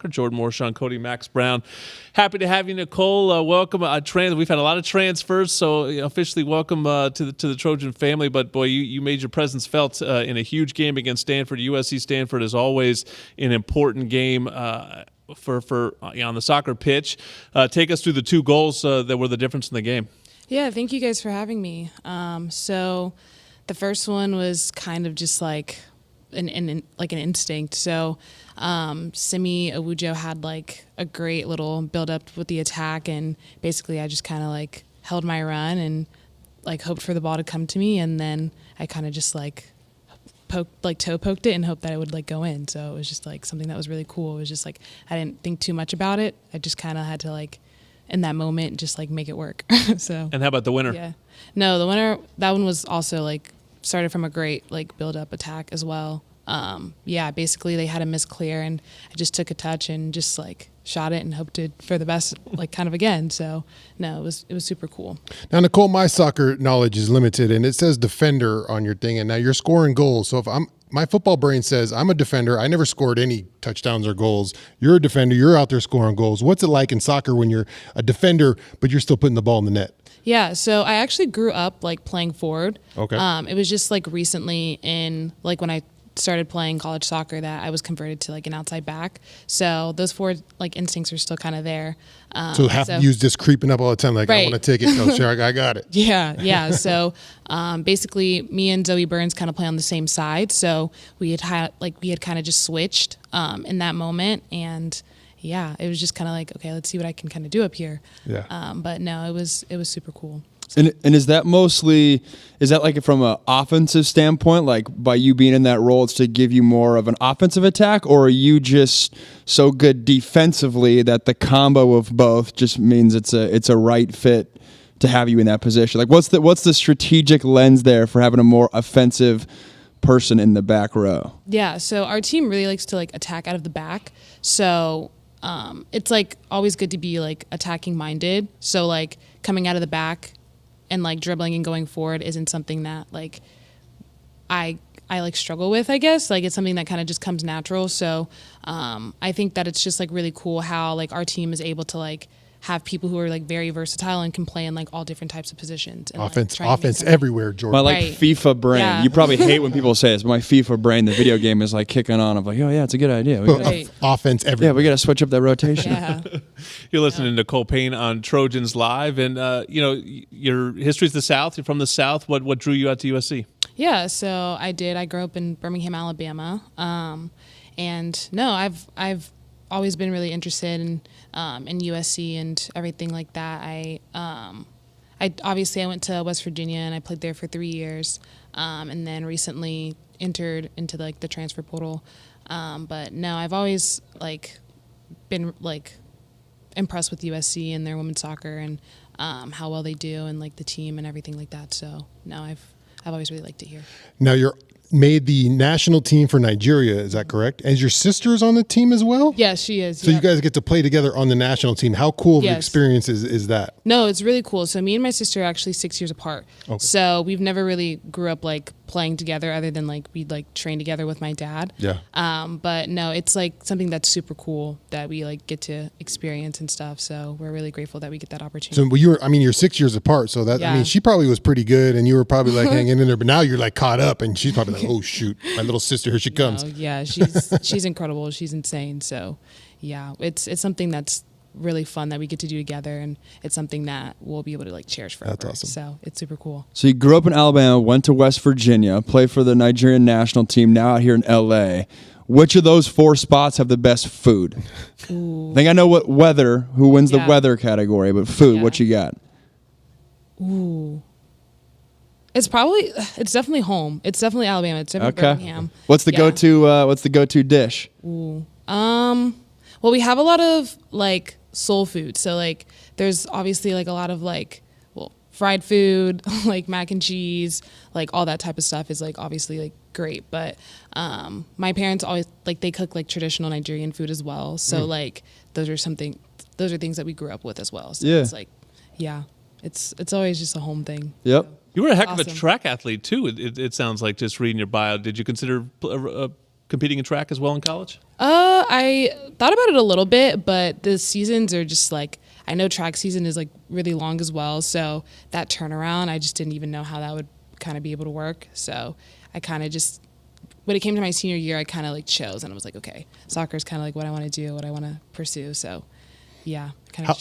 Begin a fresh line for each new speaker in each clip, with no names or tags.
Soccer. Jordan Moore, Sean Cody, Max Brown. Happy to have you, Nicole. Welcome. We've had a lot of transfers, so officially welcome to the Trojan family. But boy, you made your presence felt in a huge game against Stanford. USC Stanford is always an important game for on the soccer pitch. Take us through the 2 goals that were the difference in the game.
Yeah, thank you guys for having me. So the first one was kind of just like an instinct. So Simi Awujo had like a great little build up with the attack, and basically I just kind of like held my run and like hoped for the ball to come to me, and then I kind of just like toe poked it and hoped that it would like go in. So it was just like something that was really cool. It was just like I didn't think too much about it. I just kind of had to like in that moment just like make it work. So. And
how about the winner?
Yeah, no, the winner, that one was also like started from a great like build up attack as well. Yeah, basically they had a miss clear and I just took a touch and just like shot it and hoped for the best, like kind of again. So no, it was super cool.
Now, Nicole, my soccer knowledge is limited, and it says defender on your thing, and now you're scoring goals. So if my football brain says I'm a defender, I never scored any touchdowns or goals. You're a defender, you're out there scoring goals. What's it like in soccer when you're a defender but you're still putting the ball in the net?
Yeah, so I actually grew up like playing forward.
Okay.
It was just like recently in like when I started playing college soccer that I was converted to like an outside back. So those forward like instincts are still kind of there.
So use this creeping up all the time, like right. I want to take it, Coach. I got it.
Yeah. So basically, me and Zoe Burns kind of play on the same side. So we had kind of just switched in that moment, and yeah, it was just kind of like, okay, let's see what I can kind of do up here.
Yeah.
But no, it was super cool.
And is that like from an offensive standpoint, like by you being in that role, it's to give you more of an offensive attack, or are you just so good defensively that the combo of both just means it's a right fit to have you in that position? Like what's the strategic lens there for having a more offensive person in the back row?
Yeah, so our team really likes to like attack out of the back. So it's like always good to be like attacking minded. So like coming out of the back and like dribbling and going forward isn't something that like I like struggle with, I guess. Like it's something that kind of just comes natural. So I think that it's just like really cool how like our team is able to like have people who are like very versatile and can play in like all different types of positions. And,
offense everywhere, Jordan.
My FIFA brain. Yeah. You probably hate when people say this, but my FIFA brain, the video game, is like kicking on. I'm like, oh yeah, it's a good idea.
Offense everywhere.
Yeah, we got to switch up that rotation.
Yeah.
You're listening to Nicole Payne on Trojans Live, and your history's the South. You're from the South. What drew you out to USC?
Yeah, so I grew up in Birmingham, Alabama, and no, I've always been really interested in USC and everything like that. I obviously went to West Virginia and I played there for 3 years, and then recently entered into like the transfer portal. But no, I've always like been like impressed with USC and their women's soccer and how well they do and like the team and everything like that. So no, I've always really liked it here.
Now you're made the national team for Nigeria, is that correct? And your sister's on the team as well?
Yeah, she is.
So you guys get to play together on the national team. How cool of an experience is that?
No, it's really cool. So me and my sister are actually 6 years apart. Okay. So we've never really grew up like playing together other than like we'd like train together with my dad.
Yeah.
But no, it's like something that's super cool that we like get to experience and stuff. So we're really grateful that we get that opportunity.
So you're 6 years apart. So that, I mean, she probably was pretty good and you were probably like hanging in there, but now you're like caught up and she's probably like, oh shoot, my little sister, here she comes.
No, yeah, she's incredible. She's insane. So yeah, it's something that's really fun that we get to do together, and it's something that we'll be able to like cherish forever.
That's awesome.
So it's super cool.
So you grew up in Alabama, went to West Virginia, played for the Nigerian national team, now out here in LA. Which of those 4 spots have the best food?
Ooh.
I think I know who wins the weather category, but food, what you got?
Ooh. It's definitely home. It's definitely Alabama. It's definitely Birmingham.
What's the go-to dish?
Ooh. Well, we have a lot of like soul food. So like there's obviously like a lot of like fried food, like mac and cheese, like all that type of stuff is like obviously like great. But my parents always like they cook like traditional Nigerian food as well. So like those are things that we grew up with as well. So it's like it's always just a home thing.
Yep.
So.
You were a heck of a track athlete too. It sounds like, just reading your bio. Did you consider competing in track as well in college?
I thought about it a little bit, but the seasons are just like, I know track season is like really long as well. So that turnaround, I just didn't even know how that would kind of be able to work. So I kind of just, when it came to my senior year, I kind of like chose and I was like, okay, soccer is kind of like what I want to do, what I want to pursue. So yeah.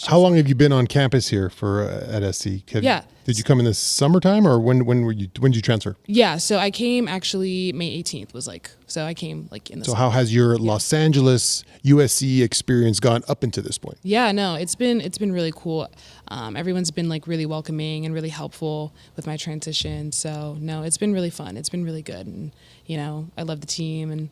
How long have you been on campus here for at SC? Did you come in the summertime, or when did you transfer?
Yeah, so I came actually May 18th was like, so I came like in the
So how has your Los Angeles USC experience gone up into this point?
Yeah, no, it's been really cool. Everyone's been like really welcoming and really helpful with my transition. So no, it's been really fun. It's been really good, and I love the team, and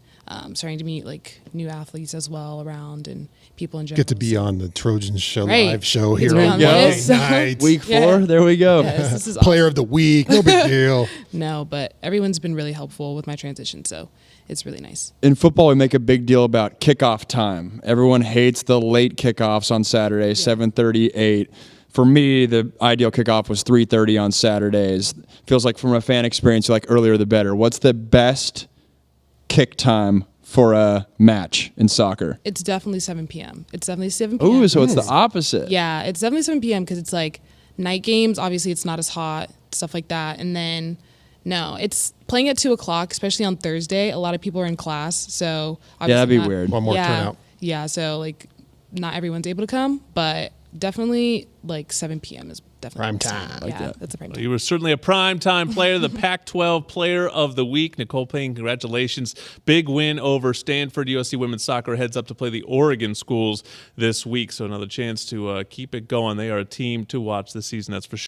starting to meet like new athletes as well around and people in general.
Get to be on the Trojans show
Right.
live show
Get to
here
be
on
on
Monday
this.
night.
Week 4,
Yeah.
there we go.
Yes, this is
Player of the week, no big deal.
No, but everyone's been really helpful with my transition, so it's really nice.
In football, we make a big deal about kickoff time. Everyone hates the late kickoffs on Saturday, 7:30, 8. For me, the ideal kickoff was 3:30 on Saturdays. Feels like from a fan experience, like earlier the better. What's the best kick time for a match in soccer?
It's definitely 7 p.m. It's definitely 7 p.m.
Ooh, so it's the opposite.
Yeah, it's definitely 7 p.m. because it's like night games. Obviously, it's not as hot, stuff like that. And then, no, it's playing at 2 o'clock, especially on Thursday. A lot of people are in class, so
Yeah, that'd be weird.
One more turnout.
Yeah, so like not everyone's able to come, but definitely like 7 p.m. is definitely
Prime time.
Yeah,
Like that.
that's a prime
Well,
time.
you were certainly a primetime player, the Pac-12 Player of the Week. Nicole Payne, congratulations. Big win over Stanford. USC women's soccer heads up to play the Oregon schools this week, so another chance to keep it going. They are a team to watch this season, that's for sure.